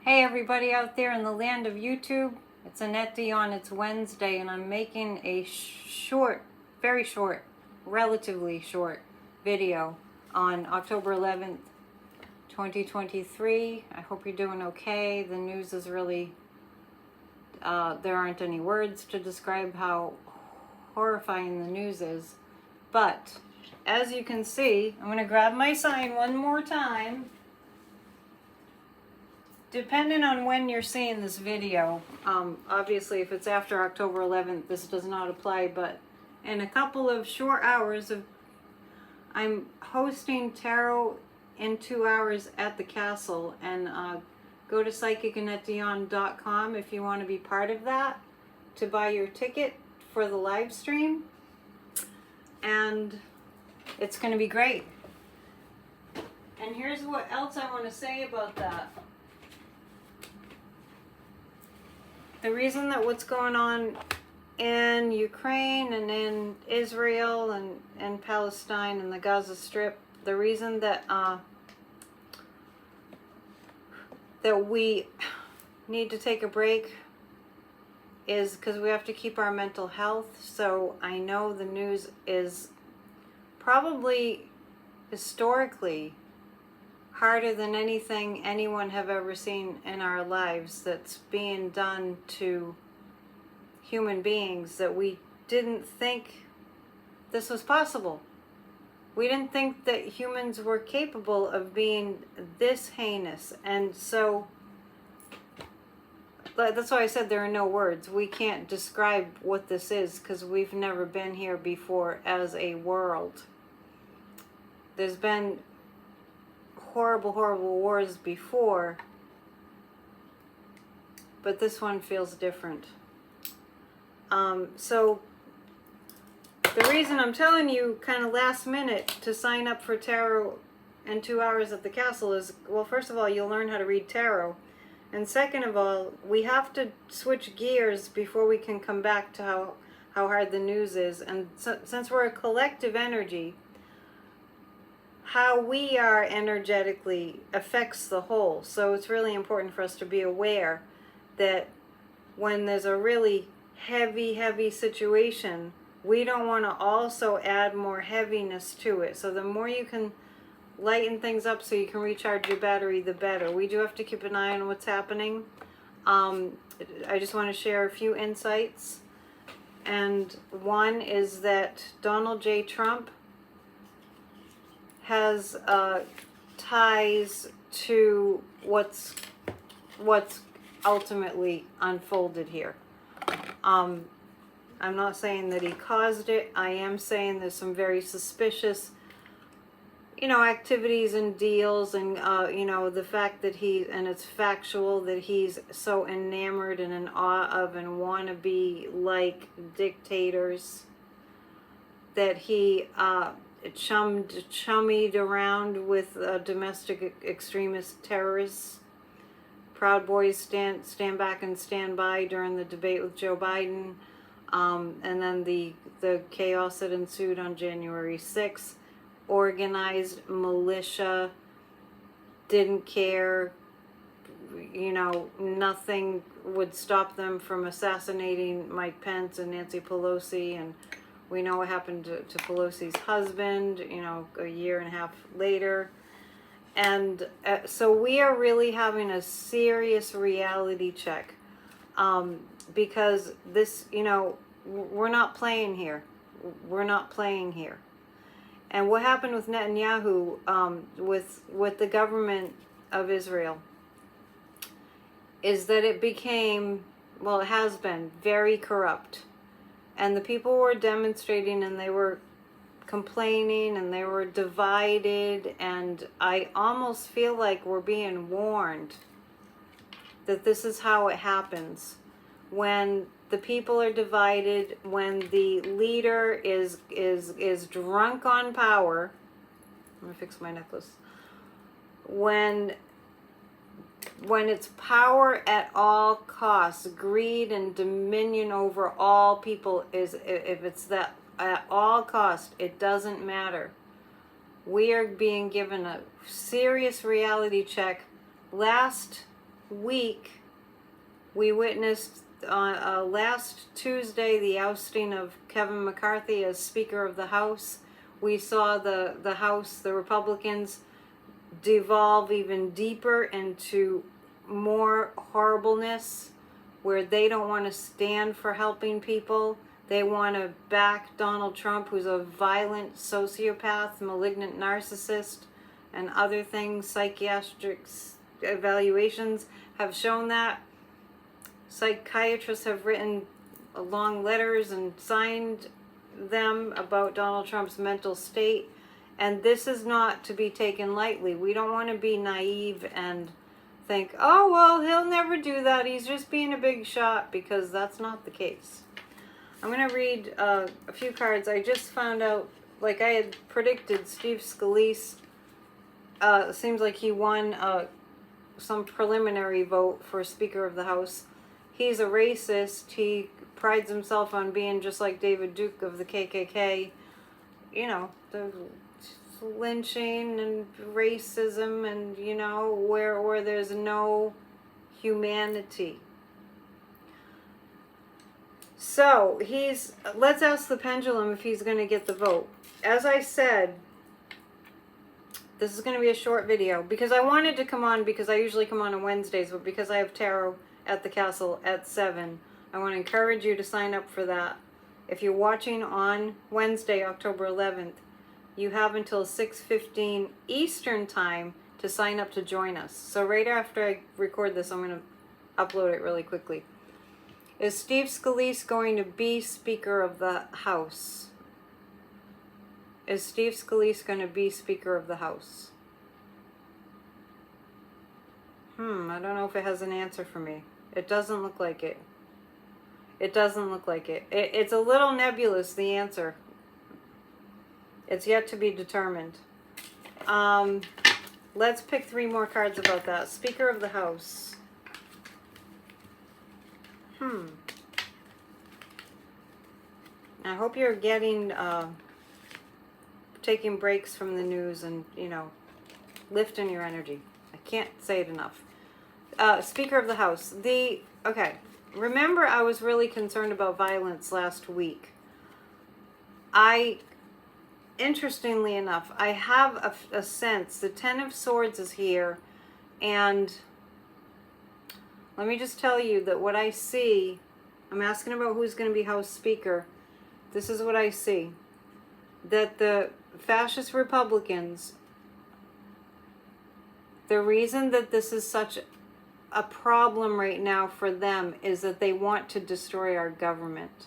Hey everybody out there in the land of YouTube, it's Annette Dion, it's Wednesday, and I'm making a short, very short, relatively short video on October 11th, 2023. I hope you're doing okay. The news is really, there aren't any words to describe how horrifying the news is. But, as you can see, I'm going to grab my sign one more time. Depending on when you're seeing this video, obviously if it's after October 11th, this does not apply, but in a couple of short hours, I'm hosting Tarot in 2 hours at the castle, and go to psychicannettedion.com if you want to be part of that, to buy your ticket for the live stream, and it's going to be great. And here's what else I want to say about that. The reason that what's going on in Ukraine and in Israel and Palestine and the Gaza Strip, the reason that that we need to take a break is because we have to keep our mental health. So I know the news is probably historically harder than anything anyone have ever seen in our lives that's being done to human beings, that we didn't think this was possible. We didn't think that humans were capable of being this heinous. And so that's why I said there are no words. We can't describe what this is because we've never been here before as a world. There's been horrible wars before, but this one feels different. So the reason I'm telling you kind of last minute to sign up for Tarot in 2 hours at the castle is, well, first of all, you'll learn how to read tarot, and second of all, we have to switch gears before we can come back to how hard the news is. And so, since we're a collective energy, how we are energetically affects the whole. So it's really important for us to be aware that when there's a really heavy situation, we don't want to also add more heaviness to it. So the more you can lighten things up so you can recharge your battery, the better. We do have to keep an eye on what's happening. I just want to share a few insights. And one is that Donald J. Trump has ties to what's ultimately unfolded here. I'm not saying that he caused it. I am saying there's some very suspicious, activities and deals, and the fact that and it's factual that he's so enamored and in awe of and want to be like dictators, that he chummied around with domestic extremist terrorists. Proud Boys stand back and stand by during the debate with Joe Biden, and then the chaos that ensued on January 6th. Organized militia, didn't care, nothing would stop them from assassinating Mike Pence and Nancy Pelosi, and we know what happened to Pelosi's husband, a year and a half later. And so we are really having a serious reality check, because this, we're not playing here. We're not playing here. And what happened with Netanyahu, with the government of Israel, is that it became, well, it has been very corrupt. And the people were demonstrating, and they were complaining, and they were divided, and I almost feel like we're being warned that this is how it happens. When the people are divided, when the leader is drunk on power. Let me fix my necklace. When it's power at all costs, greed and dominion over all people, if it's that at all cost, it doesn't matter. We are being given a serious reality check. Last week, we witnessed last Tuesday the ousting of Kevin McCarthy as Speaker of the House. We saw the House, the Republicans, devolve even deeper into more horribleness, where they don't want to stand for helping people. They want to back Donald Trump, who's a violent sociopath, malignant narcissist, and other things. Psychiatric evaluations have shown that. Psychiatrists have written long letters and signed them about Donald Trump's mental state. And this is not to be taken lightly. We don't want to be naive and think, oh, well, he'll never do that. He's just being a big shot, because that's not the case. I'm going to read a few cards. I just found out, like I had predicted, Steve Scalise, seems like he won some preliminary vote for Speaker of the House. He's a racist. He prides himself on being just like David Duke of the KKK. You know, the lynching and racism, and you know, where there's no humanity. So let's ask the pendulum if he's going to get the vote. As I said, this is going to be a short video because I wanted to come on, because I usually come on Wednesdays, but because I have tarot at the castle at 7, I want to encourage you to sign up for that. If you're watching on Wednesday, October 11th, you have until 6:15 Eastern time to sign up to join us. So right after I record this, I'm going to upload it really quickly. Is Steve Scalise going to be Speaker of the House? Is Steve Scalise going to be Speaker of the House? I don't know if it has an answer for me. It doesn't look like it. It doesn't look like it. It's a little nebulous, the answer. It's yet to be determined. Let's pick 3 more cards about that. Speaker of the House. I hope you're getting, taking breaks from the news and, you know, lifting your energy. I can't say it enough. Speaker of the House. Okay. Remember, I was really concerned about violence last week. Interestingly enough, I have a sense, the Ten of Swords is here, and let me just tell you that what I see, I'm asking about who's going to be House Speaker. This is what I see. That the fascist Republicans, the reason that this is such a problem right now for them is that they want to destroy our government.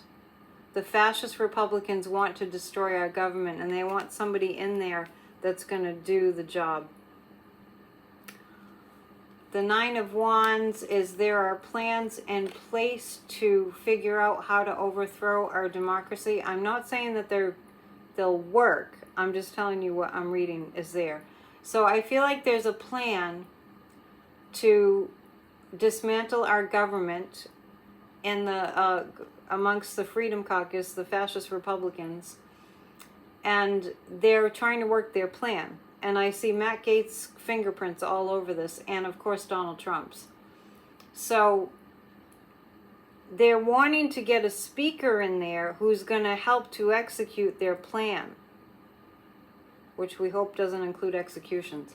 The fascist Republicans want to destroy our government, and they want somebody in there that's going to do the job. The Nine of Wands is there are plans in place to figure out how to overthrow our democracy. I'm not saying that they'll work. I'm just telling you what I'm reading is there. So I feel like there's a plan to dismantle our government in the amongst the Freedom Caucus, the fascist Republicans, and they're trying to work their plan. And I see Matt Gaetz' fingerprints all over this, and of course Donald Trump's. So they're wanting to get a speaker in there who's going to help to execute their plan, which we hope doesn't include executions.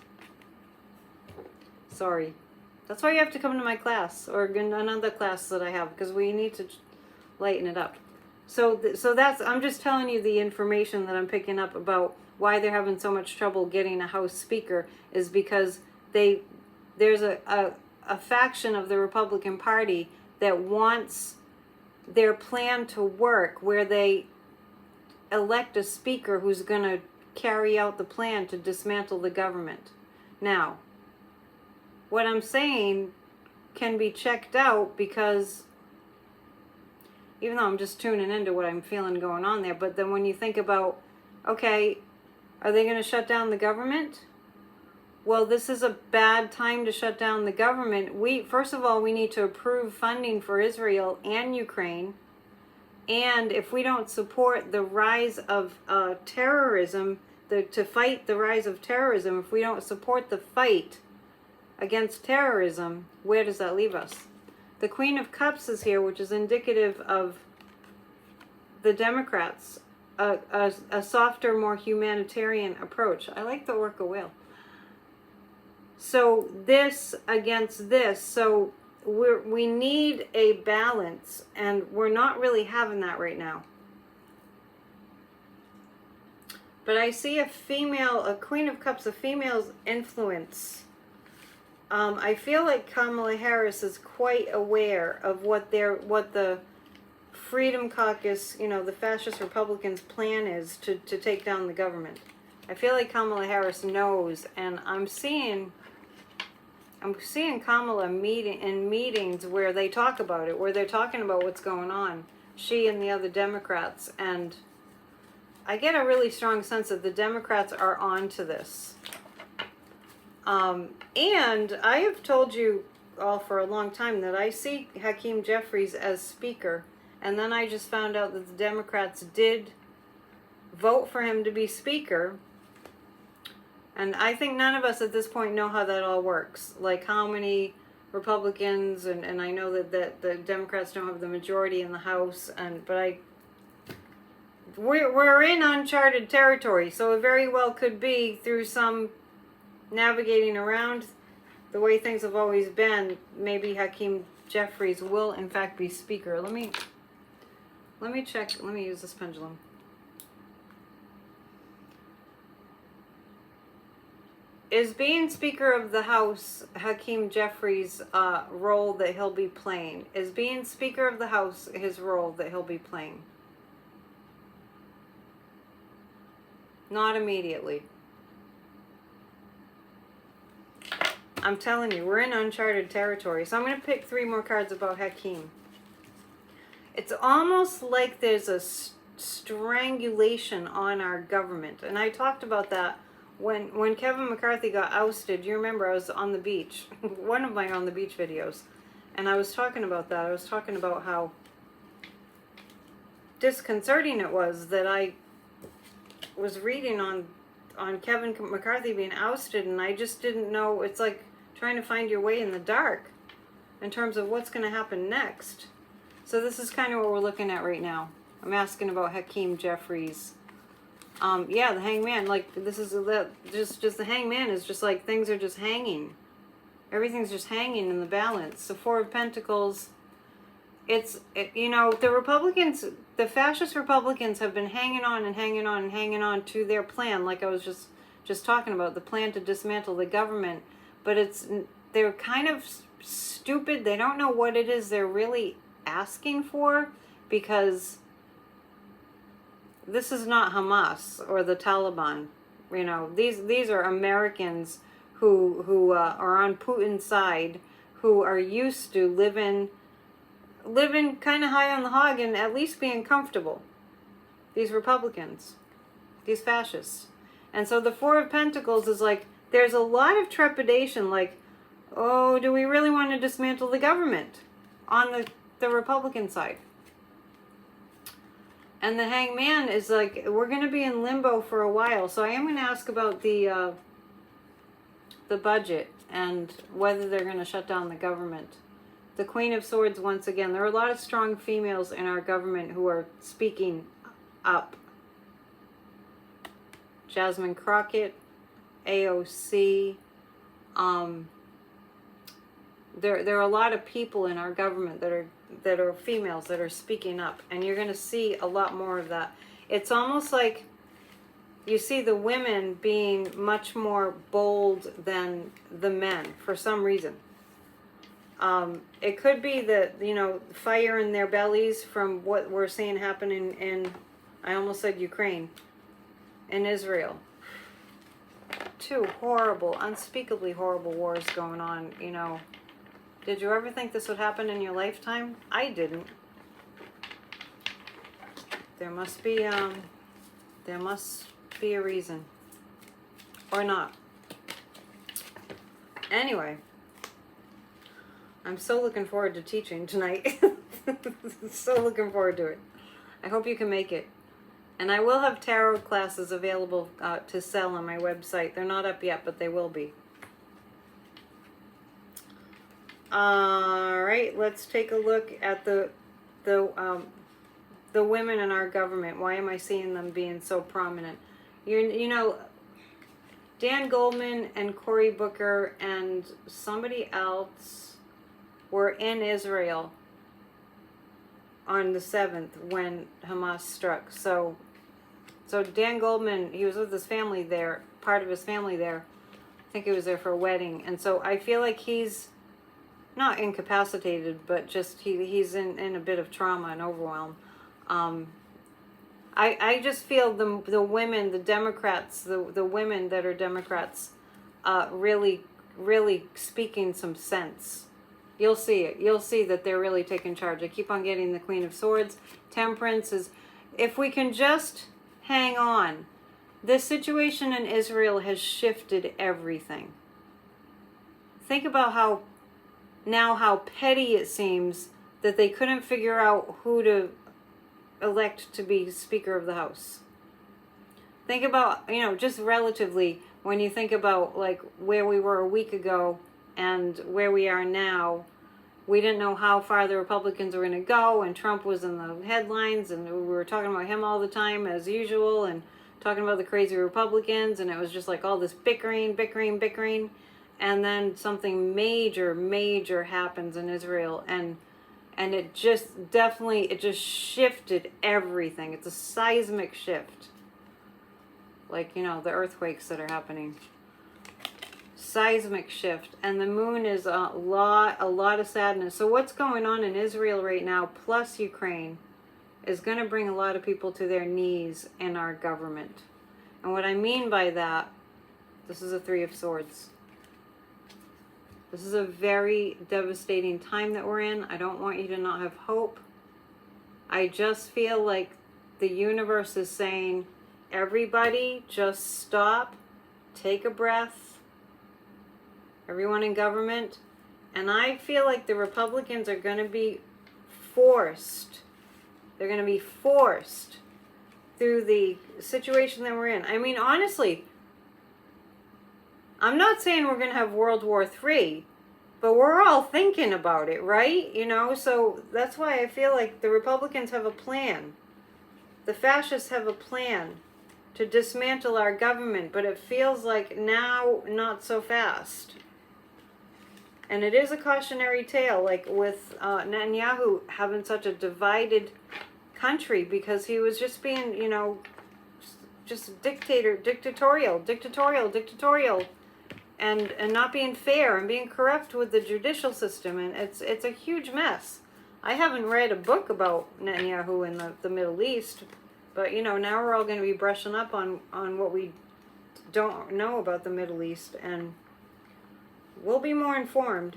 Sorry. That's why you have to come to my class, or another class that I have, because we need to lighten it up. So that's, I'm just telling you the information that I'm picking up about why they're having so much trouble getting a House Speaker, is because there's a faction of the Republican Party that wants their plan to work, where they elect a speaker who's going to carry out the plan to dismantle the government. Now, what I'm saying can be checked out, because even though I'm just tuning into what I'm feeling going on there, but then when you think about, okay, are they going to shut down the government? Well, this is a bad time to shut down the government. First of all, we need to approve funding for Israel and Ukraine. And if we don't support the rise of terrorism, to fight the rise of terrorism, if we don't support the fight against terrorism, where does that leave us? The Queen of Cups is here, which is indicative of the Democrats, a softer, more humanitarian approach. I like the orca whale. So this against this, so we need a balance, and we're not really having that right now. But I see a female, a Queen of Cups, a female's influence. I feel like Kamala Harris is quite aware of what the Freedom Caucus, you know, the fascist Republicans' plan is to take down the government. I feel like Kamala Harris knows, and I'm seeing Kamala in meetings where they talk about it, where they're talking about what's going on, she and the other Democrats, and I get a really strong sense that the Democrats are on to this. And I have told you all for a long time that I see Hakeem Jeffries as Speaker, and then I just found out that the Democrats did vote for him to be Speaker. And I think none of us at this point know how that all works. Like how many Republicans, and I know that the Democrats don't have the majority in the House, but we're in uncharted territory, so it very well could be through some navigating around the way things have always been, maybe Hakeem Jeffries will in fact be Speaker. Let me check, let me use this pendulum. Is being Speaker of the House Hakeem Jeffries' role that he'll be playing? Is being Speaker of the House his role that he'll be playing? Not immediately. I'm telling you, we're in uncharted territory. So I'm going to pick 3 more cards about Hakeem. It's almost like there's a strangulation on our government. And I talked about that when Kevin McCarthy got ousted. You remember I was on the beach. One of my on the beach videos. And I was talking about that. I was talking about how disconcerting it was that I was reading on Kevin McCarthy being ousted, and I just didn't know. It's like trying to find your way in the dark in terms of what's going to happen next. So this is kind of what we're looking at right now. I'm asking about Hakeem Jeffries. Yeah, the hangman, like this is just the hangman is just like things are just hanging. Everything's just hanging in the balance. The 4 of Pentacles, you know, the Republicans, the fascist Republicans have been hanging on and hanging on and hanging on to their plan, like I was just talking about, the plan to dismantle the government. But they're kind of stupid. They don't know what it is they're really asking for, because this is not Hamas or the Taliban. You know, these are Americans who are on Putin's side, who are used to living kind of high on the hog and at least being comfortable. These Republicans, these fascists. And so the 4 of Pentacles is like, there's a lot of trepidation, like, oh, do we really want to dismantle the government on the Republican side? And the hangman is like, we're going to be in limbo for a while. So I am going to ask about the budget and whether they're going to shut down the government. The Queen of Swords, once again, there are a lot of strong females in our government who are speaking up. Jasmine Crockett, AOC. There are a lot of people in our government that are females that are speaking up, and you're going to see a lot more of that. It's almost like you see the women being much more bold than the men for some reason. It could be that, you know, fire in their bellies from what we're seeing happen in I almost said Ukraine, in Israel. 2 horrible, unspeakably horrible wars going on, you know. Did you ever think this would happen in your lifetime? I didn't. There must be a reason. Or not. Anyway, I'm so looking forward to teaching tonight. So looking forward to it. I hope you can make it. And I will have tarot classes available to sell on my website. They're not up yet, but they will be. All right, let's take a look at the women in our government. Why am I seeing them being so prominent? You know, Dan Goldman and Cory Booker and somebody else were in Israel on the 7th when Hamas struck. So Dan Goldman, he was with his family there, part of his family there. I think he was there for a wedding. And so I feel like he's not incapacitated, but just he's in a bit of trauma and overwhelm. I just feel the women, the Democrats, the women that are Democrats, really speaking some sense. You'll see it. You'll see that they're really taking charge. I keep on getting the Queen of Swords. Temperance is, if we can just hang on. This situation in Israel has shifted everything. Think about how petty it seems that they couldn't figure out who to elect to be Speaker of the House. Think about, just relatively, when you think about like where we were a week ago and where we are now. We didn't know how far the Republicans were going to go, and Trump was in the headlines, and we were talking about him all the time as usual, and talking about the crazy Republicans, and it was just like all this bickering, and then something major happens in Israel, and it just shifted everything. It's a seismic shift, like the earthquakes that are happening. Seismic shift, and the moon is a lot of sadness. So what's going on in Israel right now, plus Ukraine, is going to bring a lot of people to their knees in our government. And what I mean by that, this is a Three of Swords. This is a very devastating time that we're in. I don't want you to not have hope. I just feel like the universe is saying, everybody just stop, take a breath, everyone in government. And I feel like the Republicans are going to be forced. They're going to be forced through the situation that we're in. I mean, honestly, I'm not saying we're going to have World War III, but we're all thinking about it, right? So that's why I feel like the Republicans have a plan. The fascists have a plan to dismantle our government, but it feels like now not so fast. And it is a cautionary tale, like with Netanyahu having such a divided country, because he was just being, just dictatorial, and not being fair and being corrupt with the judicial system, and it's a huge mess. I haven't read a book about Netanyahu in the Middle East, but now we're all going to be brushing up on what we don't know about the Middle East, and we'll be more informed.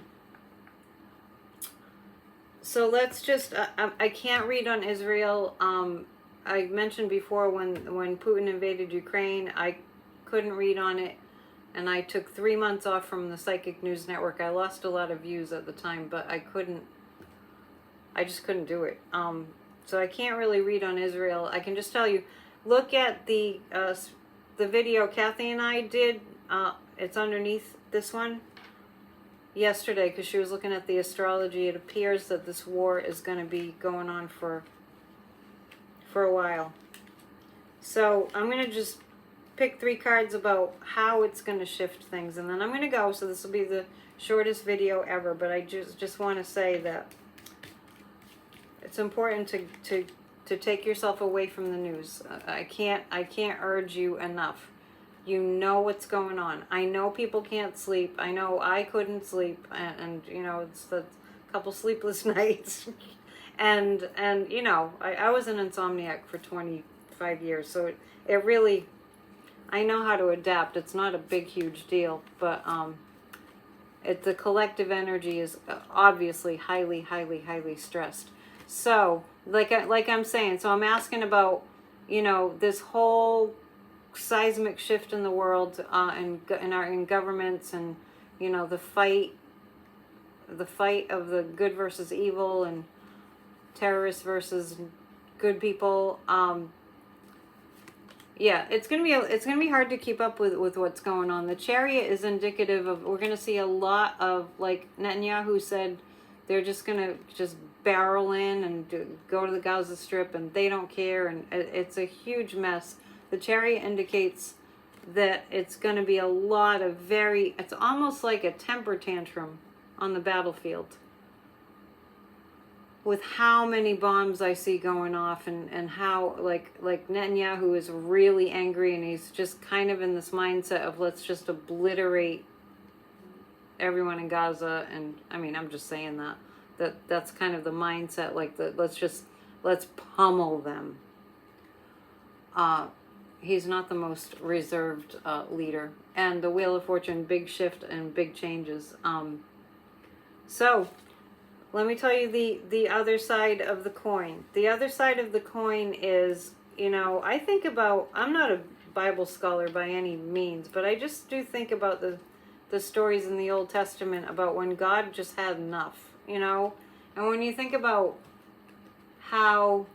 So let's just, I can't read on Israel. I mentioned before when Putin invaded Ukraine, I couldn't read on it. And I took 3 months off from the Psychic News Network. I lost a lot of views at the time, but I just couldn't do it. So I can't really read on Israel. I can just tell you, look at the video Kathy and I did. It's underneath this one. Yesterday, because she was looking at the astrology. It appears that this war is going to be going on for a while. So I'm going to just pick 3 cards about how it's going to shift things, and then I'm going to go. So this will be the shortest video ever, but I just want to say that it's important to take yourself away from the news. I can't urge you enough. You know what's going on. I know people can't sleep. I know I couldn't sleep, and it's the couple sleepless nights, and I was an insomniac for 25 years, so it really, I know how to adapt. It's not a big huge deal, but the collective energy is obviously highly stressed. So like I'm saying, so I'm asking about this whole seismic shift in the world, in governments, and the fight of the good versus evil, and terrorists versus good people. Yeah, it's gonna be hard to keep up with what's going on. The chariot is indicative of, we're gonna see a lot of, like Netanyahu said, they're just gonna just barrel in and go to the Gaza Strip, and they don't care, and it's a huge mess. The chariot indicates that it's gonna be a lot of it's almost like a temper tantrum on the battlefield, with how many bombs I see going off, and how like Netanyahu is really angry, and he's just kind of in this mindset of, let's just obliterate everyone in Gaza. And I mean, I'm just saying that's kind of the mindset, like let's pummel them. He's not the most reserved leader. And the Wheel of Fortune, big shift and big changes. So let me tell you the other side of the coin. The other side of the coin is, I think about, I'm not a Bible scholar by any means, but I just do think about the stories in the Old Testament about when God just had enough, And when you think about how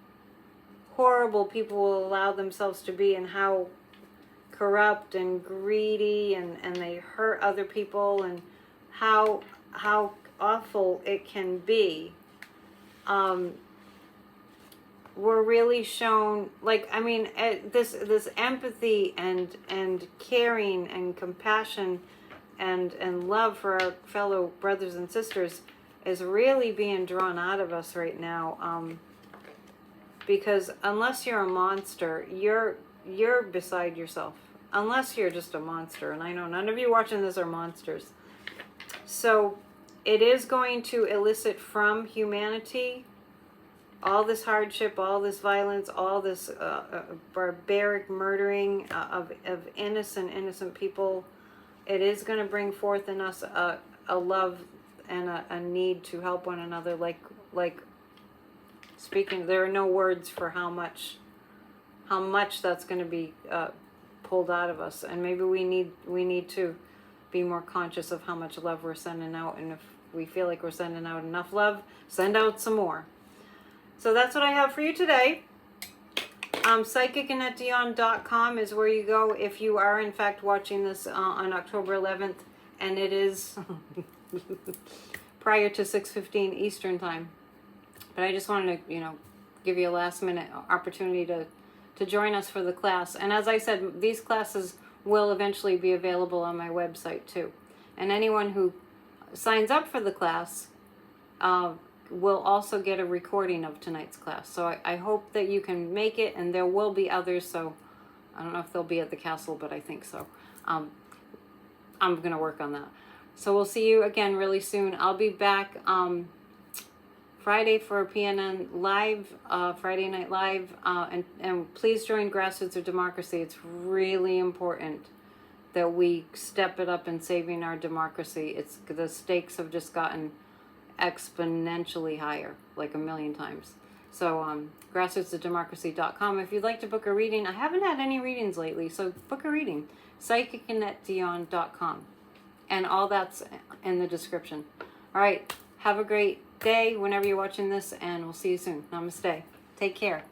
horrible people will allow themselves to be, and how corrupt and greedy, and they hurt other people, and how awful it can be, we're really shown, this empathy and caring and compassion and love for our fellow brothers and sisters is really being drawn out of us right now, because unless you're a monster, you're beside yourself, unless you're just a monster. And I know none of you watching this are monsters. So it is going to elicit from humanity all this hardship, all this violence, all this barbaric murdering of innocent people. It is going to bring forth in us a love and a need to help one another. Like speaking, there are no words for how much that's going to be pulled out of us. And maybe we need to be more conscious of how much love we're sending out, and if we feel like we're sending out enough love, send out some more. So that's what I have for you today. PsychicAnnetteDion.com is where you go if you are in fact watching this on October 11th, and it is prior to 6:15 Eastern time. But I just wanted to, give you a last minute opportunity to join us for the class. And as I said, these classes will eventually be available on my website too. And anyone who signs up for the class will also get a recording of tonight's class. So I hope that you can make it, and there will be others. So I don't know if they'll be at the castle, but I think so. I'm going to work on that. So we'll see you again really soon. I'll be back Friday for PNN Live, Friday Night Live, and please join Grassroots of Democracy. It's really important that we step it up in saving our democracy. The stakes have just gotten exponentially higher, like 1,000,000 times. So grassrootsofdemocracy.com. If you'd like to book a reading, I haven't had any readings lately, so book a reading. PsychicAnnetteDion.com. And all that's in the description. All right, have a great day whenever you're watching this, and we'll see you soon. Namaste. Take care.